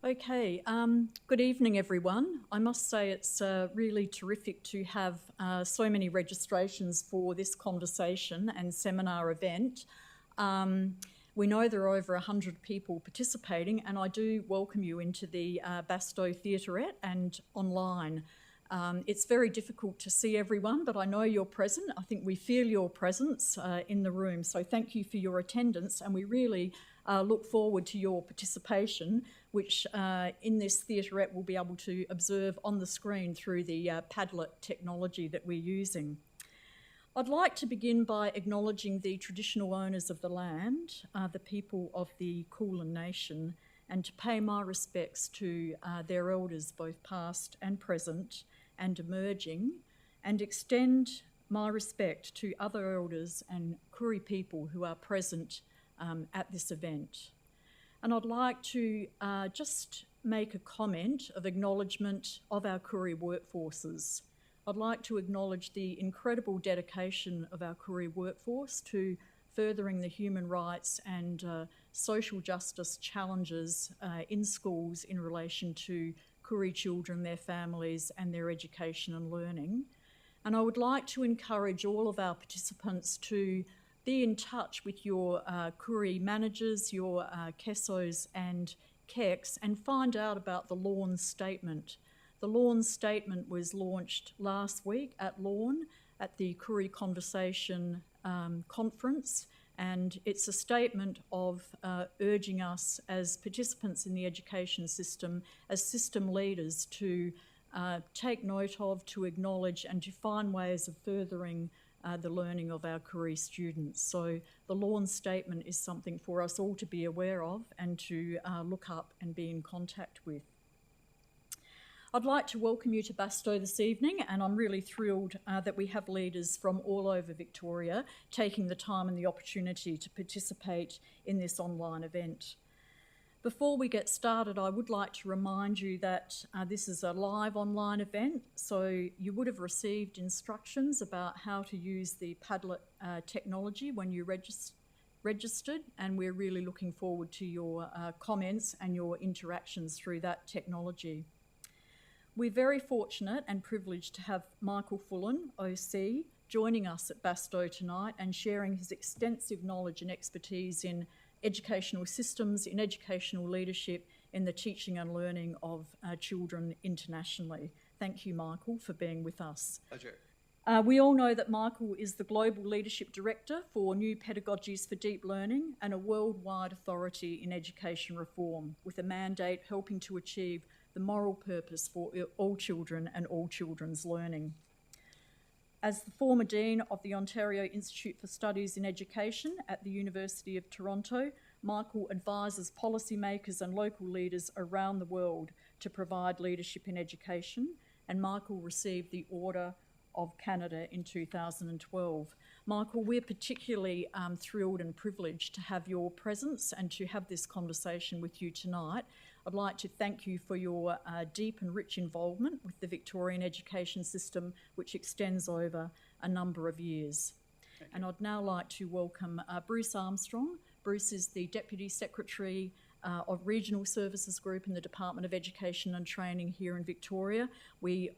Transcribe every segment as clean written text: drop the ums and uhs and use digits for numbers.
Okay, good evening everyone. I must say it's really terrific to have so many registrations for this conversation and seminar event. We know there are over 100 people participating, and I do welcome you into the Bastow Theaterette and online. It's very difficult to see everyone, but I know you're present. I think we feel your presence in the room, so thank you for your attendance, and we really look forward to your participation, which in this theaterette we'll be able to observe on the screen through the Padlet technology that we're using. I'd like to begin by acknowledging the traditional owners of the land, the people of the Kulin Nation, and to pay my respects to their elders, both past and present and emerging, and extend my respect to other elders and Koori people who are present at this event. And I'd like to just make a comment of acknowledgement of our Koori workforces. I'd like to acknowledge the incredible dedication of our Koori workforce to furthering the human rights and social justice challenges in schools in relation to Koori children, their families and their education and learning. And I would like to encourage all of our participants to be in touch with your Koori managers, your KESOs and KECs, and find out about the Lawn Statement. The Lawn Statement was launched last week at Lawn at the Koori Conversation conference, and it's a statement of urging us as participants in the education system, as system leaders, to take note of, to acknowledge and to find ways of furthering the learning of our Koori students. So the Lawn Statement is something for us all to be aware of and to look up and be in contact with. I'd like to welcome you to Bastow this evening, and I'm really thrilled that we have leaders from all over Victoria taking the time and the opportunity to participate in this online event. Before we get started, I would like to remind you that this is a live online event, so you would have received instructions about how to use the Padlet technology when you registered, and we're really looking forward to your comments and your interactions through that technology. We're very fortunate and privileged to have Michael Fullan, OC, joining us at Bastow tonight and sharing his extensive knowledge and expertise in educational systems, in educational leadership, in the teaching and learning of children internationally. Thank you, Michael, for being with us. Pleasure. We all know that Michael is the Global Leadership Director for New Pedagogies for Deep Learning and a worldwide authority in education reform, with a mandate helping to achieve the moral purpose for all children and all children's learning. As the former Dean of the Ontario Institute for Studies in Education at the University of Toronto, Michael advises policymakers and local leaders around the world to provide leadership in education, and Michael received the Order of Canada in 2012. Michael, we're particularly thrilled and privileged to have your presence and to have this conversation with you tonight. I'd like to thank you for your deep and rich involvement with the Victorian education system, which extends over a number of years. And I'd now like to welcome Bruce Armstrong. Bruce is the Deputy Secretary of Regional Services Group in the Department of Education and Training here in Victoria. We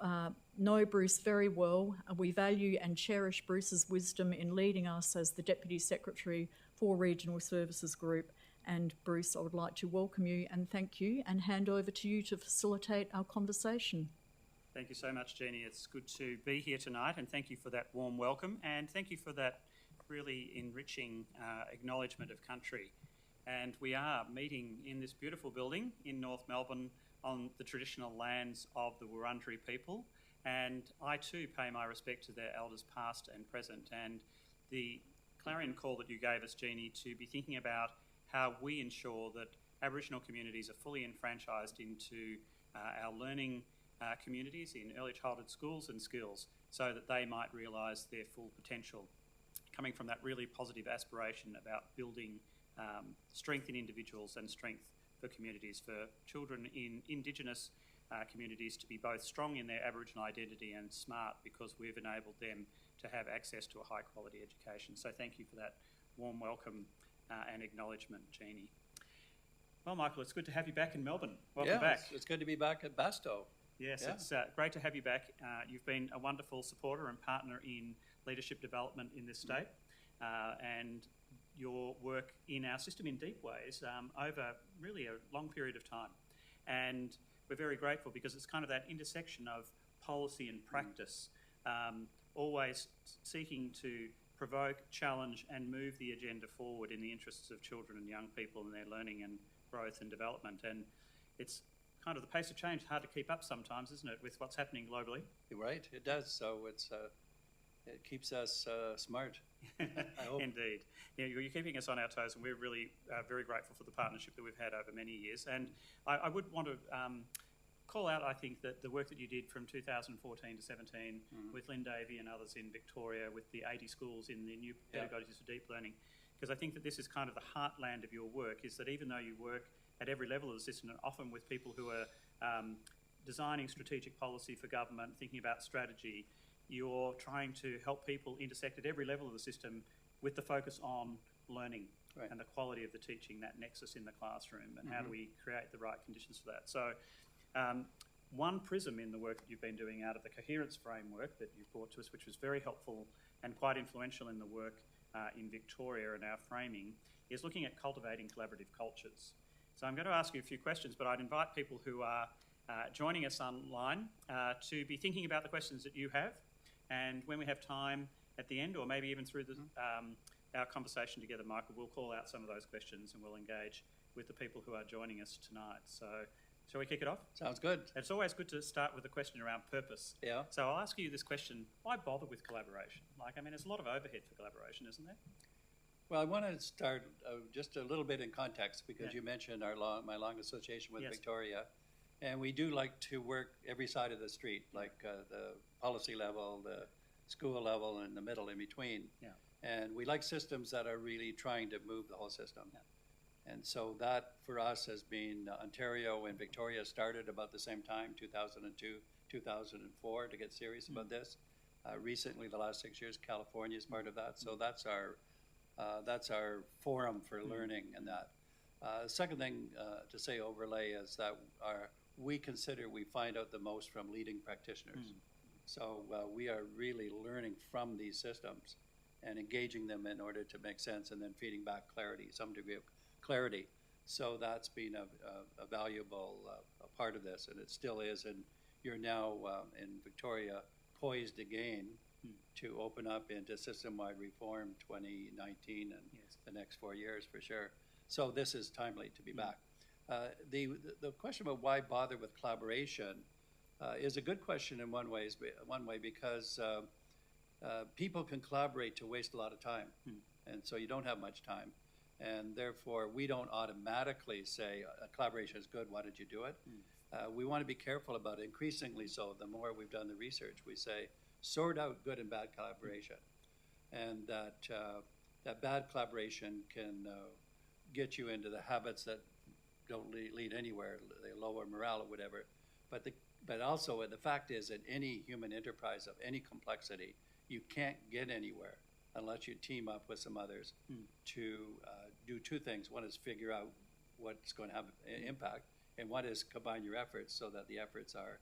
know Bruce very well. We value and cherish Bruce's wisdom in leading us as the Deputy Secretary for Regional Services Group. And Bruce, I would like to welcome you and thank you and hand over to you to facilitate our conversation. Thank you so much, Jeannie. It's good to be here tonight, and thank you for that warm welcome, and thank you for that really enriching acknowledgement of country. And we are meeting in this beautiful building in North Melbourne on the traditional lands of the Wurundjeri people, and I too pay my respect to their elders past and present. And the clarion call that you gave us, Jeannie, to be thinking about how we ensure that Aboriginal communities are fully enfranchised into our learning communities in early childhood schools and skills so that they might realise their full potential, coming from that really positive aspiration about building strength in individuals and strength for communities, for children in Indigenous communities to be both strong in their Aboriginal identity and smart because we've enabled them to have access to a high quality education. So thank you for that warm welcome and acknowledgement, Jeannie. Well, Michael, it's good to have you back in Melbourne. Welcome back. It's good to be back at Basto. Yes, Yeah. it's great to have you back. You've been a wonderful supporter and partner in leadership development in this state, and your work in our system in deep ways over really a long period of time. And we're very grateful because it's kind of that intersection of policy and practice, always seeking to provoke, challenge and move the agenda forward in the interests of children and young people and their learning and growth and development. And it's kind of the pace of change hard to keep up sometimes, isn't it, with what's happening globally? You're right, it does. So it keeps us smart. I hope. Indeed. Yeah, you're keeping us on our toes, and we're really very grateful for the partnership that we've had over many years. And I would want to call out, I think, that the work that you did from 2014 to 17 with Lynn Davey and others in Victoria with the 80 schools in the new pedagogies for deep learning, because I think that this is kind of the heartland of your work, is that even though you work at every level of the system and often with people who are designing strategic policy for government, thinking about strategy, you're trying to help people intersect at every level of the system with the focus on learning and the quality of the teaching, that nexus in the classroom, and how do we create the right conditions for that. So one prism in the work that you've been doing out of the Coherence framework that you've brought to us, which was very helpful and quite influential in the work in Victoria and our framing, is looking at cultivating collaborative cultures. So I'm going to ask you a few questions, but I'd invite people who are joining us online to be thinking about the questions that you have. And when we have time at the end, or maybe even through the, our conversation together, Michael, we'll call out some of those questions and we'll engage with the people who are joining us tonight. So shall we kick it off? Sounds good. It's always good to start with a question around purpose. Yeah. So I'll ask you this question: why bother with collaboration? There's a lot of overhead for collaboration, isn't there? Well, I want to start just a little bit in context because you mentioned my long association with Victoria. And we do like to work every side of the street, like the policy level, the school level, and the middle in between. Yeah. And we like systems that are really trying to move the whole system. Yeah. And so that, for us, has been Ontario and Victoria started about the same time, 2002, 2004, to get serious about this. Recently, the last 6 years, California is part of that. So that's our forum for learning and that. The second thing to say overlay is that we consider we find out the most from leading practitioners. So we are really learning from these systems and engaging them in order to make sense and then feeding back clarity, some degree of clarity. So that's been a valuable part of this, and it still is. And you're now in Victoria poised again to open up into system-wide reform 2019 and the next 4 years for sure. So this is timely to be back. The question about why bother with collaboration is a good question in one way because people can collaborate to waste a lot of time, and so you don't have much time, and therefore we don't automatically say collaboration is good, why did you do it? We want to be careful about it, increasingly so. The more we've done the research, we say sort out good and bad collaboration, and that bad collaboration can get you into the habits that don't lead anywhere, they lower morale or whatever. But also the fact is that any human enterprise of any complexity, you can't get anywhere unless you team up with some others to do two things. One is figure out what's going to have an impact, and one is combine your efforts so that the efforts are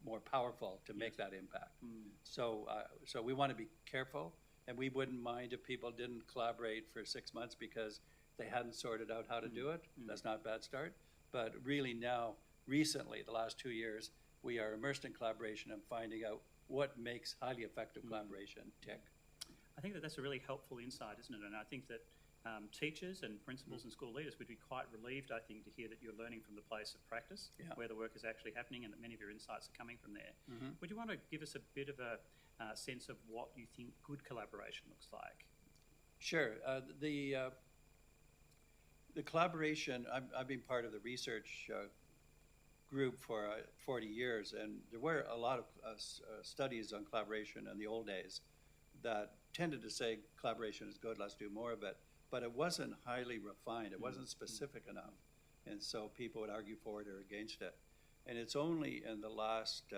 more powerful to make that impact. So we want to be careful, and we wouldn't mind if people didn't collaborate for 6 months because they hadn't sorted out how to do it. That's not a bad start. But really now, recently, the last 2 years, we are immersed in collaboration and finding out what makes highly effective collaboration tick. I think that that's a really helpful insight, isn't it? And I think that teachers and principals and school leaders would be quite relieved, I think, to hear that you're learning from the place of practice, where the work is actually happening, and that many of your insights are coming from there. Would you want to give us a bit of a sense of what you think good collaboration looks like? Sure. The collaboration, I've been part of the research group for 40 years, and there were a lot of studies on collaboration in the old days that tended to say collaboration is good, let's do more of it, but it wasn't highly refined, it wasn't specific enough, and so people would argue for it or against it. And it's only in the last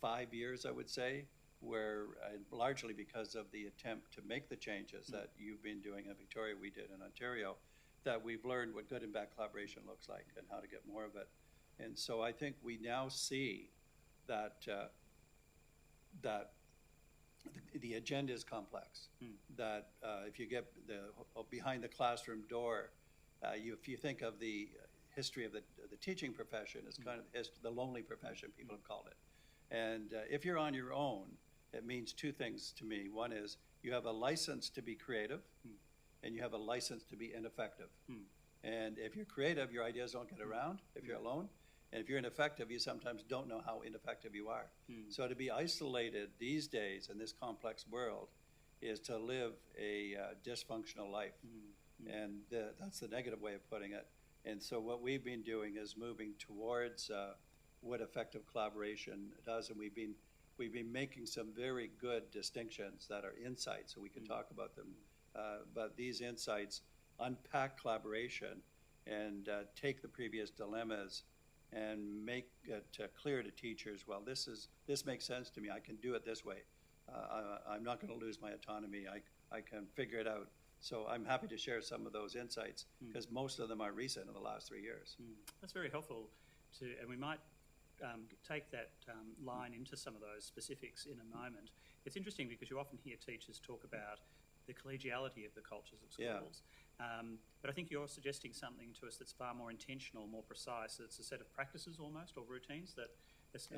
5 years, I would say, where largely because of the attempt to make the changes that you've been doing in Victoria, we did in Ontario, that we've learned what good and bad collaboration looks like and how to get more of it. And so I think we now see that the agenda is complex. That if you get behind the classroom door, if you think of the history of the teaching profession, it's kind of the lonely profession, people have called it. And if you're on your own, it means two things to me. One is you have a license to be creative, and you have a license to be ineffective. And if you're creative, your ideas don't get around if you're alone. And if you're ineffective, you sometimes don't know how ineffective you are. So to be isolated these days in this complex world is to live a dysfunctional life. And that's the negative way of putting it. And so what we've been doing is moving towards what effective collaboration does. And we've been making some very good distinctions that are insights, so we can talk about them. But these insights unpack collaboration and take the previous dilemmas and make it clear to teachers, well, this makes sense to me. I can do it this way. I'm not going to lose my autonomy. I can figure it out. So I'm happy to share some of those insights because most of them are recent in the last 3 years. That's very helpful and we might take that line into some of those specifics in a moment. It's interesting because you often hear teachers talk about the collegiality of the cultures of schools. But I think you're suggesting something to us that's far more intentional, more precise. It's a set of practices almost, or routines that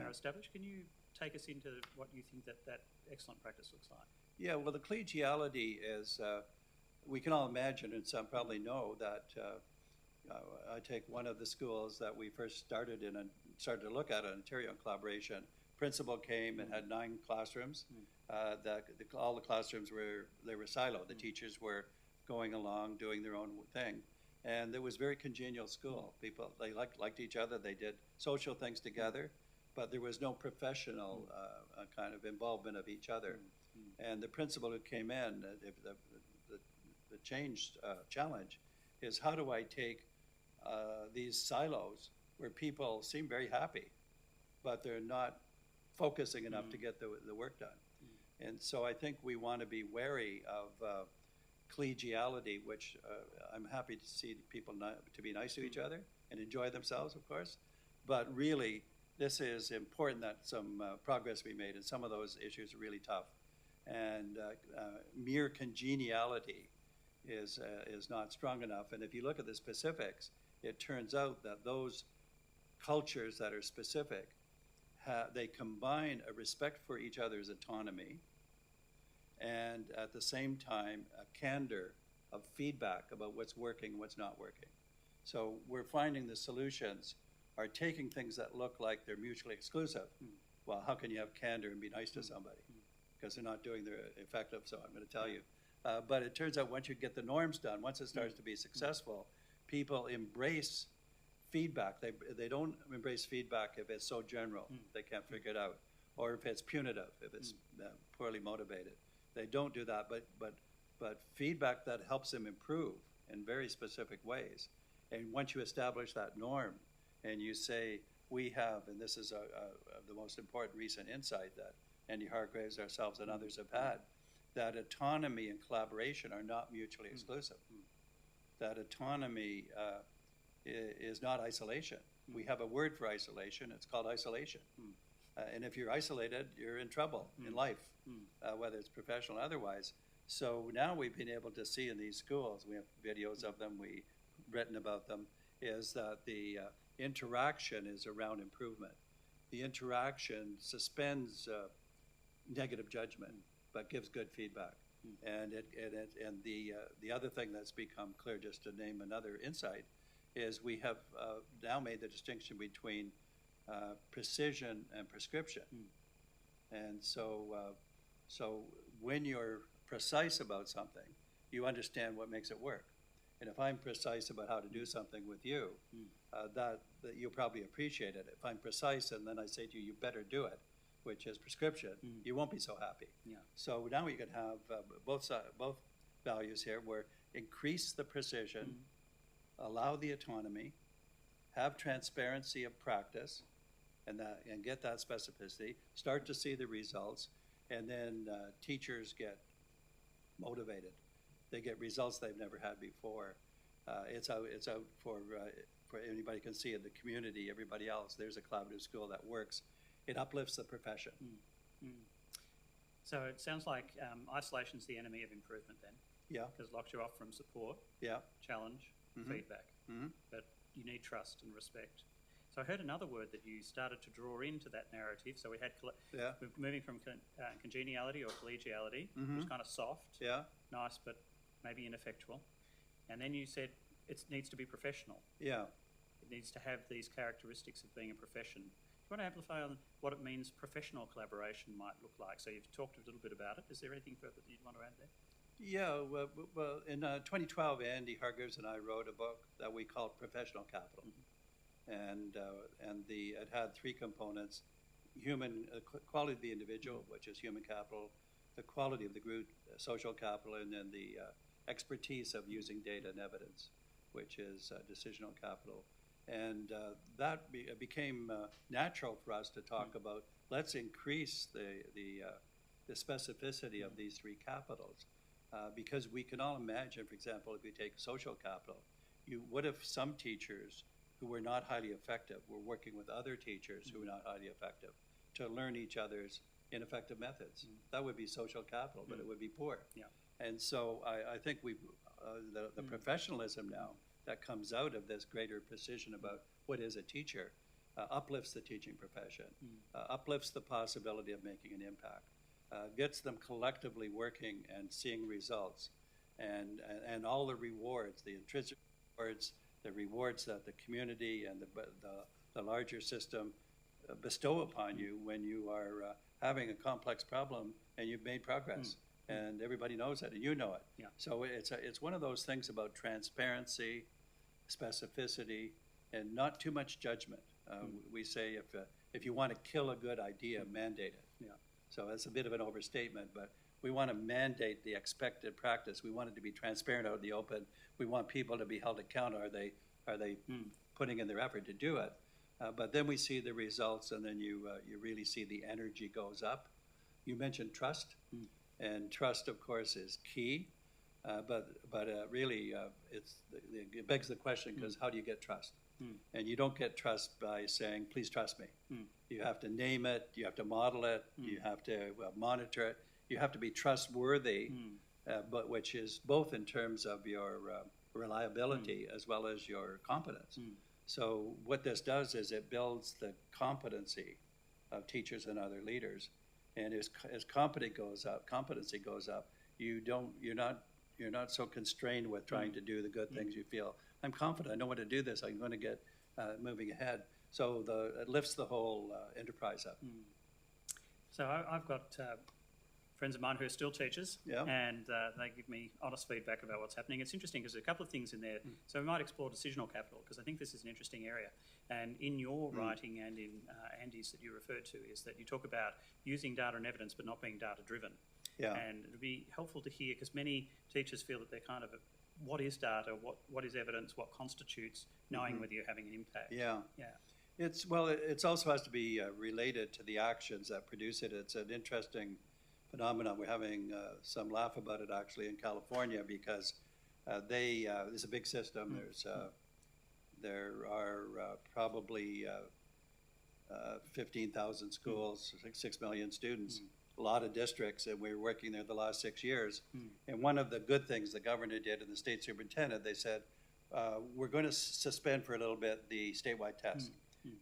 are established. Can you take us into what you think that excellent practice looks like? Yeah, well, the collegiality is, we can all imagine, and some probably know, that I take one of the schools that we first started in and started to look at in Ontario in collaboration. Principal came and had 9 classrooms. All the classrooms were siloed. The teachers were going along, doing their own thing. And it was a very congenial school. People, they liked each other. They did social things together, but there was no professional kind of involvement of each other. And the principal who came in, the challenge is, how do I take these silos where people seem very happy, but they're not focusing enough to get the work done? And so I think we want to be wary of collegiality, which I'm happy to see people to be nice to each other and enjoy themselves, of course. But really, this is important that some progress be made, and some of those issues are really tough. And mere congeniality is not strong enough. And if you look at the specifics, it turns out that those cultures that are specific, they combine a respect for each other's autonomy and at the same time a candor of feedback about what's working and what's not working. So we're finding the solutions are taking things that look like they're mutually exclusive. Well, how can you have candor and be nice to somebody? Because they're not doing their effective, so I'm going to tell you. But it turns out once you get the norms done, once it starts to be successful, people embrace feedback. They don't embrace feedback if it's so general, they can't figure it out, or if it's punitive, if it's poorly motivated. They don't do that, but feedback that helps them improve in very specific ways. And once you establish that norm and you say, we have, and this is the most important recent insight that Andy Hargraves, ourselves, and others have had, that autonomy and collaboration are not mutually exclusive. That autonomy is not isolation. We have a word for isolation. It's called isolation. And if you're isolated, you're in trouble in life, whether it's professional or otherwise. So now we've been able to see in these schools, we have videos of them, we've written about them, is that the interaction is around improvement. The interaction suspends negative judgment, but gives good feedback. And the other thing that's become clear, just to name another insight, is we have now made the distinction between precision and prescription. And so when you're precise about something, you understand what makes it work. And if I'm precise about how to do something with you, that you'll probably appreciate it. If I'm precise and then I say to you, you better do it, which is prescription, you won't be so happy. So now we can have both values here, where increase the precision, allow the autonomy, have transparency of practice, and get that specificity, start to see the results, and then teachers get motivated. They get results they've never had before. It's out for anybody can see it, the community, everybody else. There's a collaborative school that works. It uplifts the profession. So it sounds like isolation's the enemy of improvement then. Yeah. Because it locks you off from support, challenge, feedback. But you need trust and respect. So I heard another word that you started to draw into that narrative. So we had we're moving from congeniality or collegiality, which was kind of soft, nice, but maybe ineffectual. And then you said it needs to be professional. Yeah. It needs to have these characteristics of being a profession. Do you want to amplify on what it means professional collaboration might look like? So you've talked a little bit about it. Is there anything further that you'd want to add there? Yeah, well in 2012, Andy Hargreaves and I wrote a book that we called Professional Capital. And it had three components: quality of the individual, which is human capital; the quality of the group, social capital; and then the expertise of using data and evidence, which is decisional capital. And that became natural for us to talk about. Let's increase the specificity of these three capitals, because we can all imagine, for example, if we take social capital, what if some teachers who were not highly effective were working with other teachers who were not highly effective to learn each other's ineffective methods? That would be social capital, but it would be poor. Yeah. And so I think the professionalism now that comes out of this greater precision about what is a teacher uplifts the teaching profession, uplifts the possibility of making an impact, gets them collectively working and seeing results, and all the rewards, the intrinsic rewards, the rewards that the community and the larger system bestow upon you when you are having a complex problem and you've made progress. And everybody knows that, and you know it. Yeah. So it's one of those things about transparency, specificity, and not too much judgment. We say if you want to kill a good idea, mandate it. Yeah. So that's a bit of an overstatement, but we want to mandate the expected practice. We want it to be transparent out in the open. We want people to be held accountable. Are they putting in their effort to do it? But then we see the results, and then you really see the energy goes up. You mentioned trust. And trust, of course, is key, but really it begs the question, because how do you get trust? And you don't get trust by saying, please trust me. You have to name it, you have to model it, you have to monitor it, you have to be trustworthy, but which is both in terms of your reliability as well as your competence. So what this does is it builds the competency of teachers and other leaders. And as competency goes up, you're not so constrained with trying to do the good things. You feel, I'm confident, I know how to do this, I'm going to get moving ahead. So it lifts the whole enterprise up. So I've got friends of mine who are still teachers, and they give me honest feedback about what's happening. It's interesting because there's a couple of things in there. So we might explore decisional capital, because I think this is an interesting area. And in your writing and in Andy's that you referred to, is that you talk about using data and evidence but not being data-driven. Yeah. And it would be helpful to hear, because many teachers feel that they're kind of, what is data, what is evidence, what constitutes knowing whether you're having an impact? Yeah. It also has to be related to the actions that produce it. It's an interesting phenomenon. We're having some laugh about it actually in California, because there's a big system. There are probably 15,000 schools, 6 million students, a lot of districts, and we were working there the last 6 years. And one of the good things the governor did and the state superintendent, they said, we're going to suspend for a little bit the statewide test,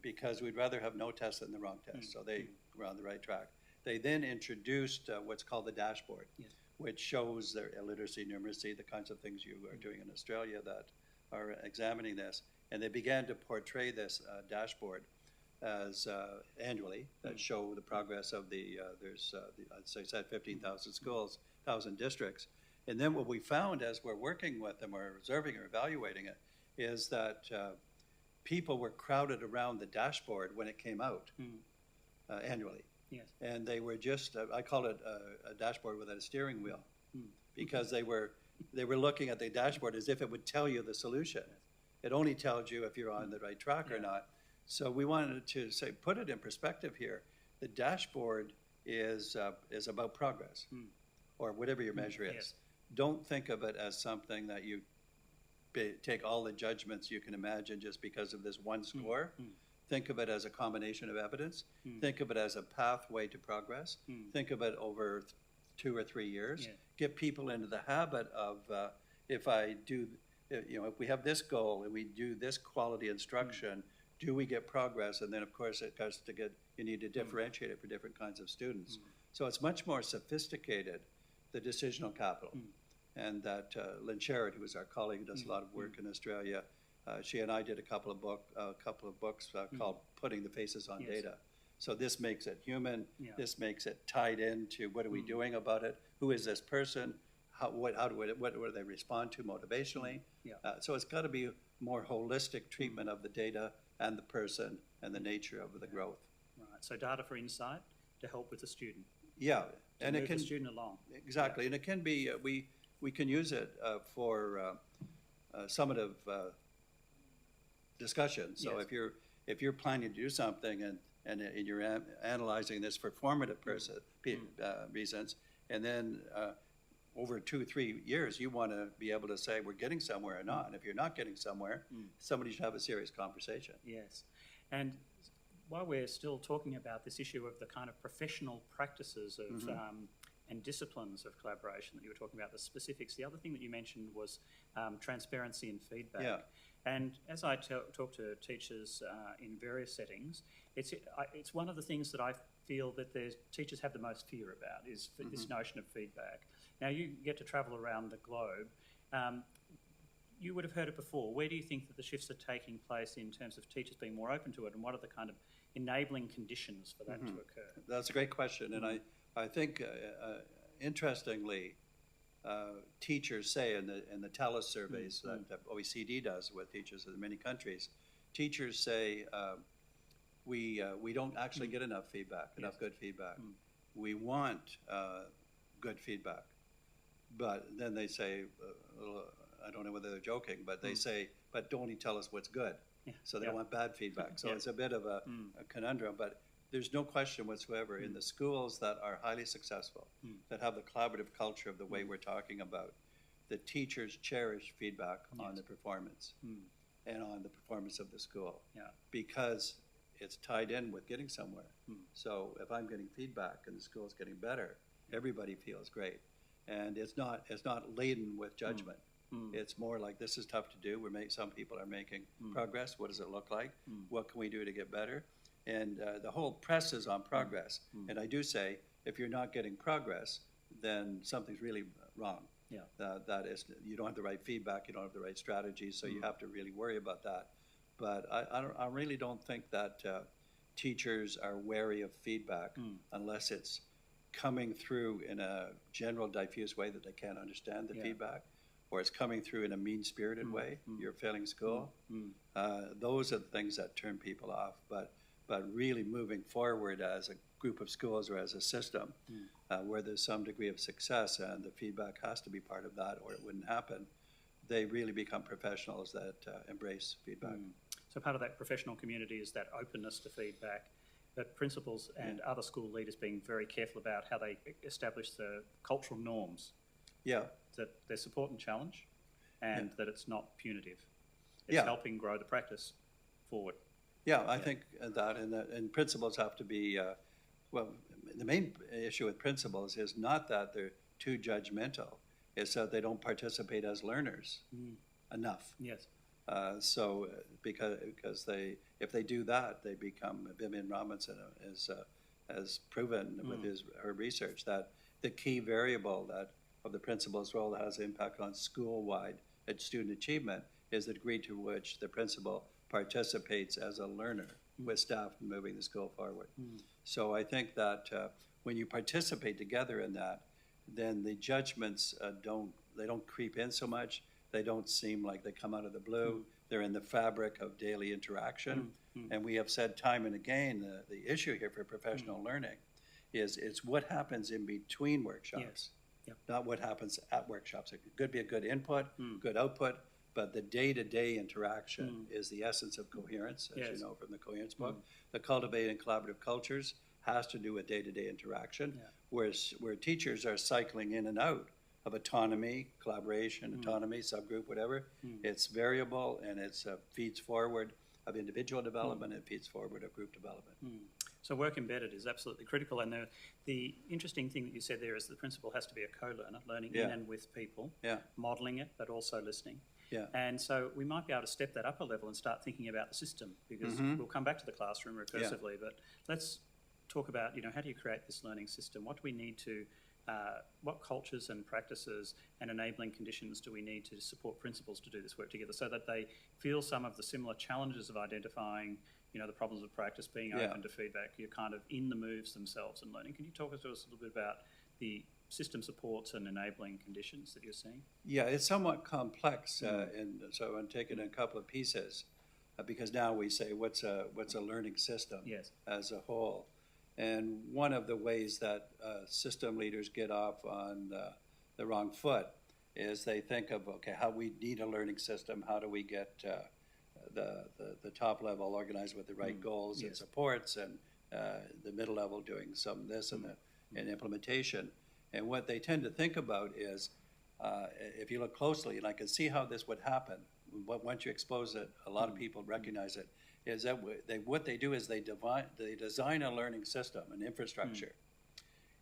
because we'd rather have no test than the wrong test. So they were on the right track. They then introduced what's called the dashboard, which shows their illiteracy, numeracy, the kinds of things you are doing in Australia that are examining this. And they began to portray this dashboard as annually, that show the progress of as I said, 15,000 schools, 1,000 districts. And then what we found as we're working with them or observing or evaluating it is that people were crowded around the dashboard when it came out annually. Yes. And they were just, I call it a dashboard without a steering wheel, because they were looking at the dashboard as if it would tell you the solution. It only tells you if you're on the right track or not. So we wanted to say, put it in perspective here. The dashboard is about progress, or whatever your measure is. Yes. Don't think of it as something that you take all the judgments you can imagine just because of this one score. Think of it as a combination of evidence. Think of it as a pathway to progress. Think of it over 2 or 3 years. Yeah. Get people into the habit of, if we have this goal and we do this quality instruction, do we get progress? And then, of course, you need to differentiate it for different kinds of students. So it's much more sophisticated, the decisional capital. And that Lynn Sherrod, who is our colleague, who does a lot of work in Australia, she and I did a couple of books called Putting the Faces on Data. So this makes it human. Yeah. This makes it tied into what are we doing about it? Who is this person? What do they respond to motivationally? Yeah. So it's got to be more holistic treatment of the data and the person and the nature of the growth. Right. So data for insight to help with the student. Yeah, To and move it can the student along. exactly, and it can be we can use it for summative discussion. So Yes. if you're planning to do something and you're analyzing this for formative reasons, and then over 2-3 years, you want to be able to say we're getting somewhere or not. And if you're not getting somewhere, somebody should have a serious conversation. Yes. And while we're still talking about this issue of the kind of professional practices of and disciplines of collaboration that you were talking about, the specifics, the other thing that you mentioned was transparency and feedback. Yeah. And as I talk to teachers in various settings, it's one of the things that I feel that teachers have the most fear about is this notion of feedback. Now, you get to travel around the globe. You would have heard it before. Where do you think that the shifts are taking place in terms of teachers being more open to it, and what are the kind of enabling conditions for that to occur? That's a great question, and I think interestingly, teachers say in the TALIS surveys that OECD does with teachers in many countries, teachers say we don't actually get enough feedback, enough good feedback. We want good feedback, but then they say, I don't know whether they're joking, but they say, but don't only tell us what's good. Yeah. So they want bad feedback. So it's a bit of a conundrum, but there's no question whatsoever in the schools that are highly successful, that have the collaborative culture of the way we're talking about, the teachers cherish feedback on the performance and on the performance of the school because it's tied in with getting somewhere. So if I'm getting feedback and the school's getting better, everybody feels great. And it's not laden with judgment. It's more like, this is tough to do. Some people are making progress. What does it look like? What can we do to get better? And the whole press is on progress. And I do say, if you're not getting progress, then something's really wrong. Yeah. That is, you don't have the right feedback, you don't have the right strategies, so you have to really worry about that. But I really don't think that teachers are wary of feedback unless it's coming through in a general diffuse way that they can't understand the feedback, or it's coming through in a mean-spirited way, you're failing school. Those are the things that turn people off. But really moving forward as a group of schools or as a system where there's some degree of success and the feedback has to be part of that or it wouldn't happen, they really become professionals that embrace feedback. So part of that professional community is that openness to feedback, but principals and other school leaders being very careful about how they establish the cultural norms. Yeah. That they're support and challenge, and that it's not punitive. It's helping grow the practice forward. Yeah, I think that, and principals have to be, the main issue with principals is not that they're too judgmental, it's that they don't participate as learners enough. Yes. So because if they do that, they become, Vivian Robinson has proven with her research that the key variable of the principal's role that has impact on school-wide student achievement is the degree to which the principal participates as a learner with staff moving the school forward. So I think that when you participate together in that, then the judgments don't creep in so much. They don't seem like they come out of the blue. They're in the fabric of daily interaction. And we have said time and again, the issue here for professional learning is what happens in between workshops, not what happens at workshops. It could be a good input, good output, but the day-to-day interaction is the essence of coherence, as you know from the Coherence book. The cultivating collaborative cultures has to do with day-to-day interaction, where teachers are cycling in and out of autonomy, collaboration, autonomy, subgroup, whatever. It's variable, and it feeds forward of individual development, and feeds forward of group development. So work embedded is absolutely critical, and the interesting thing that you said there is the principal has to be a co-learner, learning in and with people, modelling it, but also listening. Yeah. And so we might be able to step that up a level and start thinking about the system, because we'll come back to the classroom recursively, but let's talk about, how do you create this learning system? What do we need to, what cultures and practices and enabling conditions do we need to support principals to do this work together so that they feel some of the similar challenges of identifying, the problems of practice, being open to feedback, you're kind of in the moves themselves and learning. Can you talk to us a little bit about the system supports and enabling conditions that you're seeing? Yeah, it's somewhat complex, and so I'm taking a couple of pieces, because now we say what's a learning system as a whole. And one of the ways that system leaders get off on the wrong foot is they think of, okay, how we need a learning system, how do we get the top level organized with the right goals and supports, and the middle level doing some of this and implementation. And what they tend to think about is, if you look closely, and I can see how this would happen, but once you expose it, a lot of people recognize it, is that what they do is they design a learning system, an infrastructure,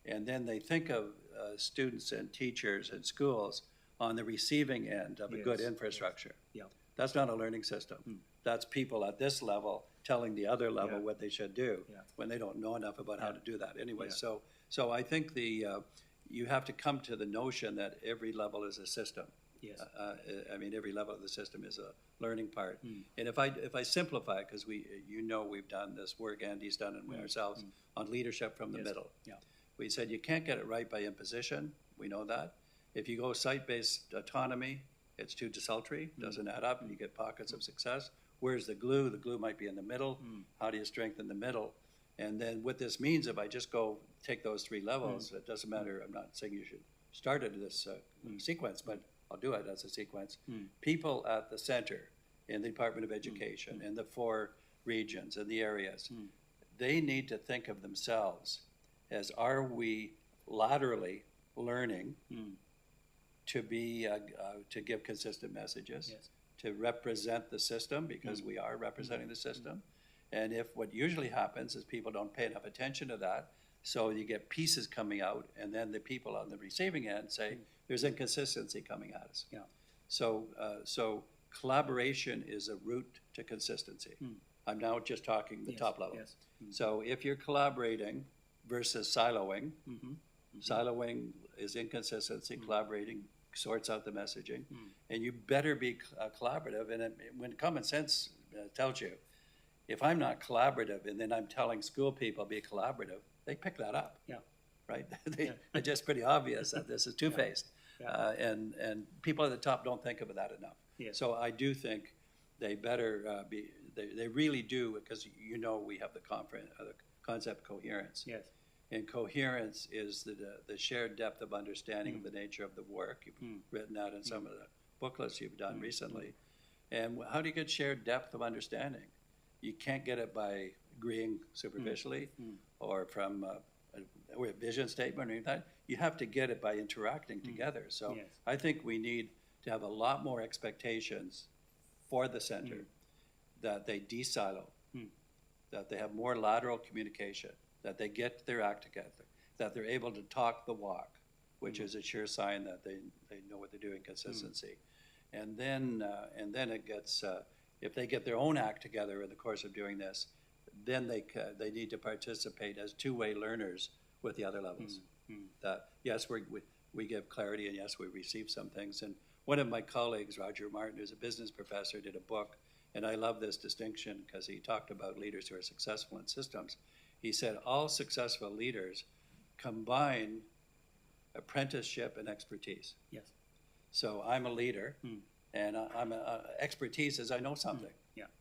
and then they think of students and teachers and schools on the receiving end of a good infrastructure. Yeah. That's not a learning system. That's people at this level telling the other level what they should do when they don't know enough about how to do that anyway. So I think you have to come to the notion that every level is a system. Yes. I mean, every level of the system is a learning part. And if I simplify it, because we've done this work, Andy's done it ourselves, on leadership from the middle. Yeah. We said you can't get it right by imposition. We know that. If you go site-based autonomy, it's too desultory, doesn't add up, and you get pockets of success. Where's the glue? The glue might be in the middle. How do you strengthen the middle? And then what this means, if I just go take those three levels, it doesn't matter. I'm not saying you should start at this sequence, but I'll do it as a sequence. People at the center in the Department of Education, in the 4 regions and the areas, they need to think of themselves as, are we laterally learning to be to give consistent messages, to represent the system, because we are representing the system. And if what usually happens is people don't pay enough attention to that, so you get pieces coming out, and then the people on the receiving end say, there's inconsistency coming at us. Yeah. So collaboration is a route to consistency. I'm now just talking the top level. Yes. So if you're collaborating versus siloing, siloing is inconsistency, collaborating sorts out the messaging, and you better be collaborative. And when common sense tells you, if I'm not collaborative and then I'm telling school people be collaborative, they pick that up. Yeah. Right? It's just pretty obvious that this is two-faced. And people at the top don't think of that enough. So I do think they better they really do, because we have the concept coherence. Yes. And coherence is the shared depth of understanding of the nature of the work. You've written that in some of the booklets you've done recently. And how do you get shared depth of understanding? You can't get it by agreeing superficially or from a vision statement or anything like that. You have to get it by interacting together. So I think we need to have a lot more expectations for the center, that they de-silo, that they have more lateral communication, that they get their act together, that they're able to talk the walk, which is a sure sign that they know what they're doing, consistency. And then it gets, if they get their own act together in the course of doing this, then they need to participate as two-way learners with the other levels. That yes, we give clarity, and yes, we receive some things. And one of my colleagues, Roger Martin, who's a business professor, did a book, and I love this distinction because he talked about leaders who are successful in systems. He said all successful leaders combine apprenticeship and expertise. Yes. So I'm a leader, and I'm expertise is I know something.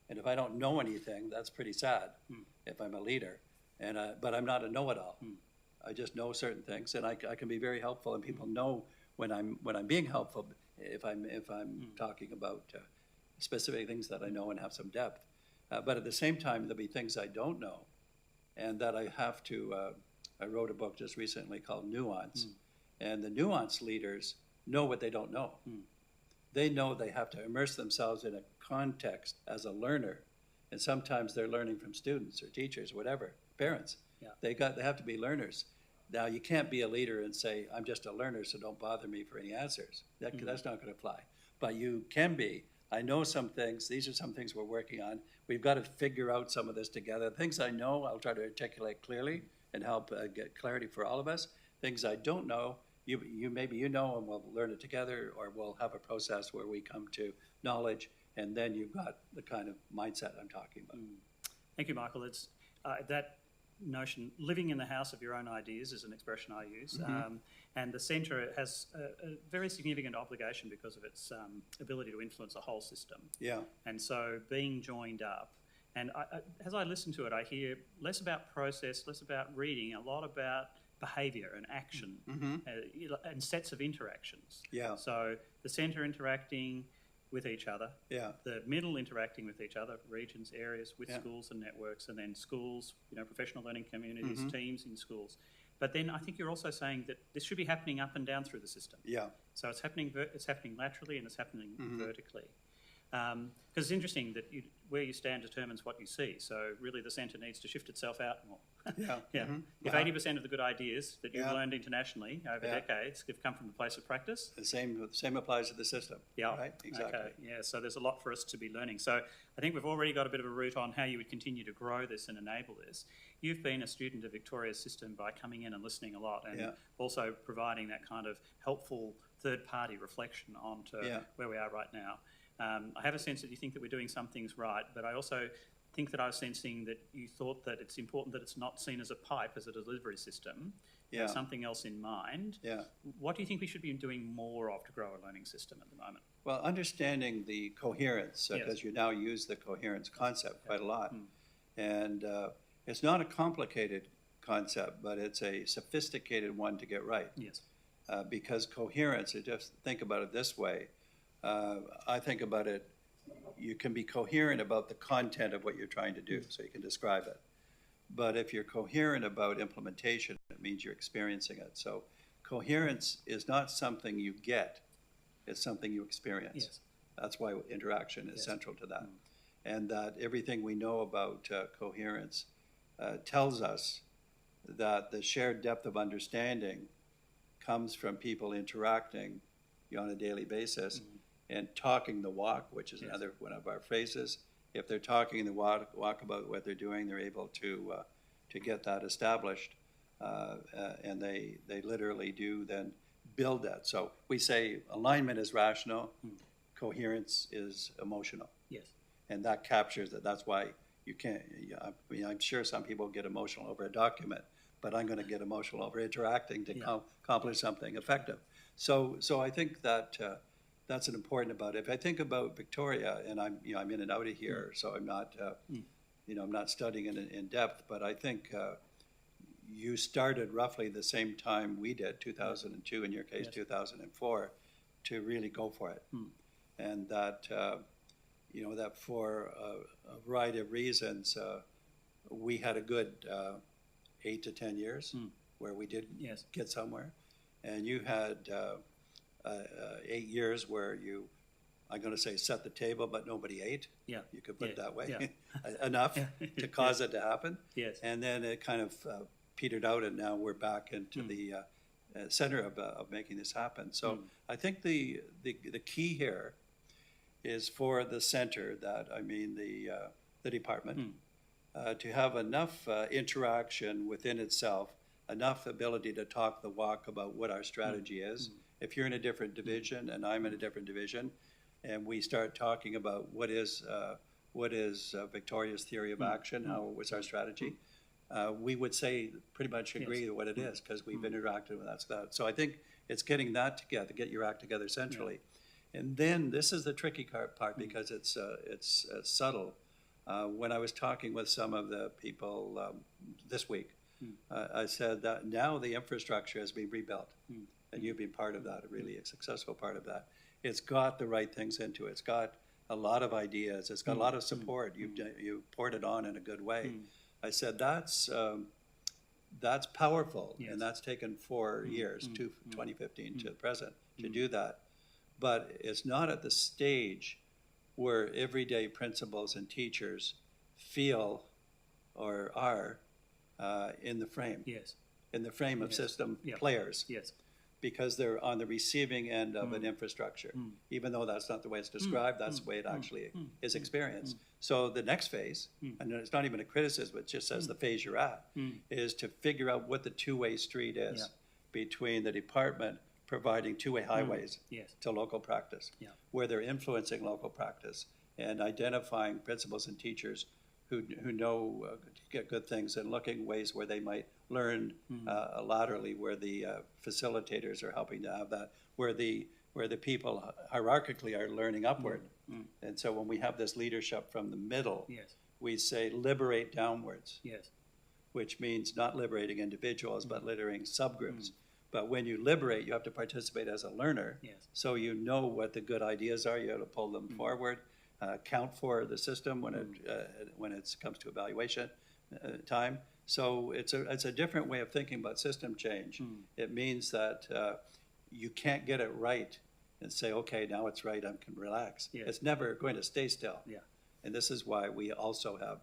And if I don't know anything, that's pretty sad if I'm a leader. And but I'm not a know-it-all. I just know certain things, and I can be very helpful, and people know when I'm being helpful if I'm talking about specific things that I know and have some depth. But at the same time, there'll be things I don't know, and that I have to. I wrote a book just recently called Nuance, and the nuance leaders know what they don't know. They know they have to immerse themselves in a context as a learner. And sometimes they're learning from students or teachers, whatever, parents. Yeah. They have to be learners. Now, you can't be a leader and say, I'm just a learner, so don't bother me for any answers. That's not going to fly. But you can be. I know some things. These are some things we're working on. We've got to figure out some of this together. Things I know, I'll try to articulate clearly and help get clarity for all of us. Things I don't know, maybe you know, and we'll learn it together, or we'll have a process where we come to knowledge, and then you've got the kind of mindset I'm talking about. Thank you, Michael. It's that notion, living in the house of your own ideas is an expression I use. And the centre has a very significant obligation because of its ability to influence a whole system. Yeah. And so being joined up, and as I listen to it, I hear less about process, less about reading, a lot about behaviour and action and sets of interactions. Yeah. So the centre interacting with each other, the middle interacting with each other, regions, areas, with schools and networks, and then schools, professional learning communities, teams in schools. But then I think you're also saying that this should be happening up and down through the system. Yeah. So it's happening laterally and it's happening vertically. Because it's interesting that where you stand determines what you see. So really the centre needs to shift itself out more. If 80% of the good ideas that you've learned internationally over decades have come from the place of practice. The same applies to the system. Yeah. Right? Exactly. Okay. Yeah. So there's a lot for us to be learning. So I think we've already got a bit of a route on how you would continue to grow this and enable this. You've been a student of Victoria's system by coming in and listening a lot, and also providing that kind of helpful third-party reflection onto where we are right now. I have a sense that you think that we're doing some things right, but I also think that I was sensing that you thought that it's important that it's not seen as a pipe, as a delivery system. There's something else in mind. Yeah. What do you think we should be doing more of to grow a learning system at the moment? Well, understanding the coherence, because you now use the coherence concept quite a lot. And it's not a complicated concept, but it's a sophisticated one to get right. Yes. Because coherence, just think about it this way. I think about it, you can be coherent about the content of what you're trying to do, so you can describe it. But if you're coherent about implementation, it means you're experiencing it. So coherence is not something you get, it's something you experience. Yes. That's why interaction is central to that. And that everything we know about coherence tells us that the shared depth of understanding comes from people interacting on a daily basis and talking the walk, which is another one of our phrases. If they're talking the walk about what they're doing, they're able to get that established, and they literally do then build that. So we say alignment is rational, coherence is emotional. Yes. And that captures it. That's why you can't, I'm sure some people get emotional over a document, but I'm going to get emotional over interacting to accomplish something effective. So I think that that's an important about it. If I think about Victoria, and I'm in and out of here, so I'm not I'm not studying it in depth, but I think you started roughly the same time we did, 2002, in your case, 2004, to really go for it. And that, that for a variety of reasons, we had a good 8 to 10 years where we did get somewhere. And you had 8 years where you, I'm going to say, set the table, but nobody ate. Yeah. You could put it that way. Enough to cause it to happen. Yes. And then it kind of petered out, and now we're back into the center of making this happen. So I think the key here is for the center, the department, to have enough interaction within itself, enough ability to talk the walk about what our strategy is. If you're in a different division and I'm in a different division, and we start talking about what is Victoria's theory of action, what's our strategy, we would say pretty much agree what it is, because we've interacted with that. So I think it's getting that together, get your act together centrally. And then this is the tricky part, because it's subtle. When I was talking with some of the people this week, I said that now the infrastructure has been rebuilt, and you've been part of that, a really successful part of that. It's got the right things into it. It's got a lot of ideas. It's got a lot of support. You've poured it on in a good way. I said that's that's powerful, Yes. and that's taken 4 years, 2015 to the present, to do that. But it's not at the stage where everyday principals and teachers feel or are in the frame. Yes. In the frame of Yes. system Yep. players. Yes. Because they're on the receiving end of an infrastructure. Even though that's not the way it's described, that's the way it actually is experienced. So the next phase, and it's not even a criticism, it just says the phase you're at, is to figure out what the two-way street is Yeah. between the department providing two-way highways Yes. to local practice, Yeah. where they're influencing local practice and identifying principals and teachers who know get good things and looking ways where they might learn laterally, where the facilitators are helping to have that, where the people hierarchically are learning upward. And so when we have this leadership from the middle, Yes. we say liberate downwards, Yes. which means not liberating individuals, but liberating subgroups. But when you liberate, you have to participate as a learner. Yes. So you know what the good ideas are, you have to pull them forward, count for the system when it comes to evaluation time. So it's a different way of thinking about system change. It means that you can't get it right and say, okay, now it's right, I can relax. Yes. It's never going to stay still. Yeah. And this is why we also have,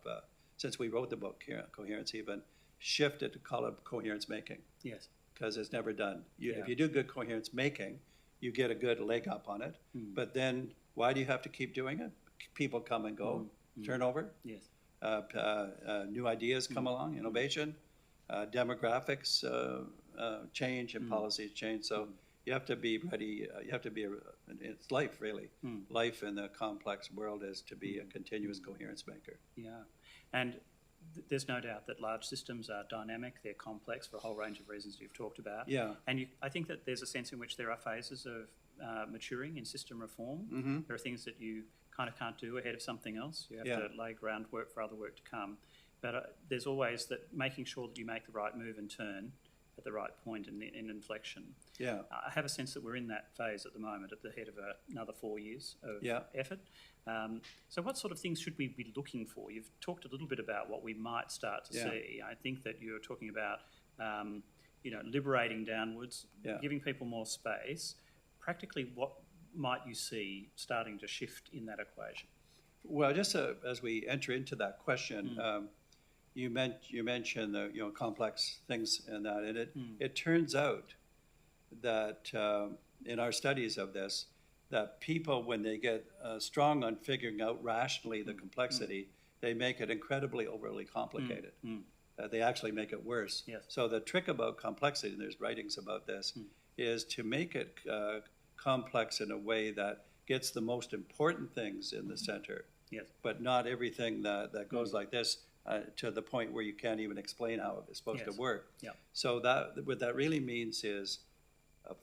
since we wrote the book, Coherence even, shifted to call it coherence making, Yes. because it's never done. Yeah. If you do good coherence making, you get a good leg up on it. But then why do you have to keep doing it? People come and go, turnover, Yes. new ideas come along, innovation, demographics change and policies change. So you have to be ready. You have to be. It's life, really. Life in the complex world is to be a continuous coherence maker. Yeah. And there's no doubt that large systems are dynamic, they're complex for a whole range of reasons you've talked about. Yeah. And I think that there's a sense in which there are phases of maturing in system reform. There are things that you kind of can't do ahead of something else. You have to lay groundwork for other work to come. But there's always that making sure that you make the right move and turn at the right point in inflection. Yeah. I have a sense that we're in that phase at the moment, at the head of another 4 years of effort. So what sort of things should we be looking for? You've talked a little bit about what we might start to see. I think that you're talking about, liberating downwards, giving people more space. Practically, what might you see starting to shift in that equation? Well, just as we enter into that question, you mentioned the complex things and that, and it turns out that in our studies of this, that people, when they get strong on figuring out rationally the complexity, they make it incredibly overly complicated. They actually make it worse. Yes. So the trick about complexity, and there's writings about this, is to make it complex in a way that gets the most important things in the center, Yes. but not everything that goes like this to the point where you can't even explain how it's supposed to work. Yeah. So what that really means is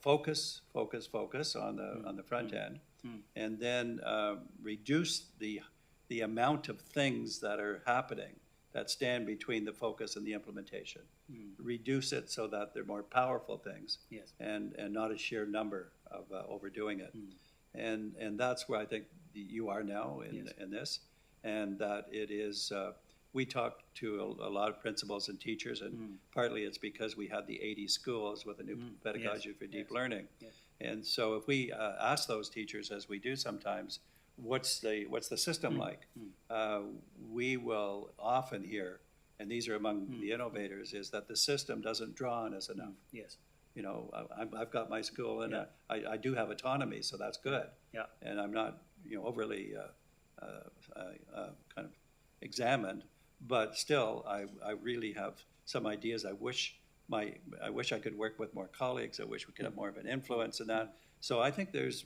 focus on the front end, and then reduce the amount of things that are happening that stand between the focus and the implementation. Reduce it so that they're more powerful things, Yes. and not a sheer number of overdoing it. And that's where I think you are now in this, and that it is. We talk to a lot of principals and teachers, and partly it's because we had the 80 schools with a new pedagogy for deep learning. Yes. And so if we ask those teachers, as we do sometimes, what's the system like? We will often hear, and these are among the innovators, is that the system doesn't draw on us enough. Yes. I've got my school, and I do have autonomy, so that's good. Yeah. And I'm not overly kind of examined, but still I really have some ideas. I wish I could work with more colleagues. I wish we could have more of an influence in that. So I think there's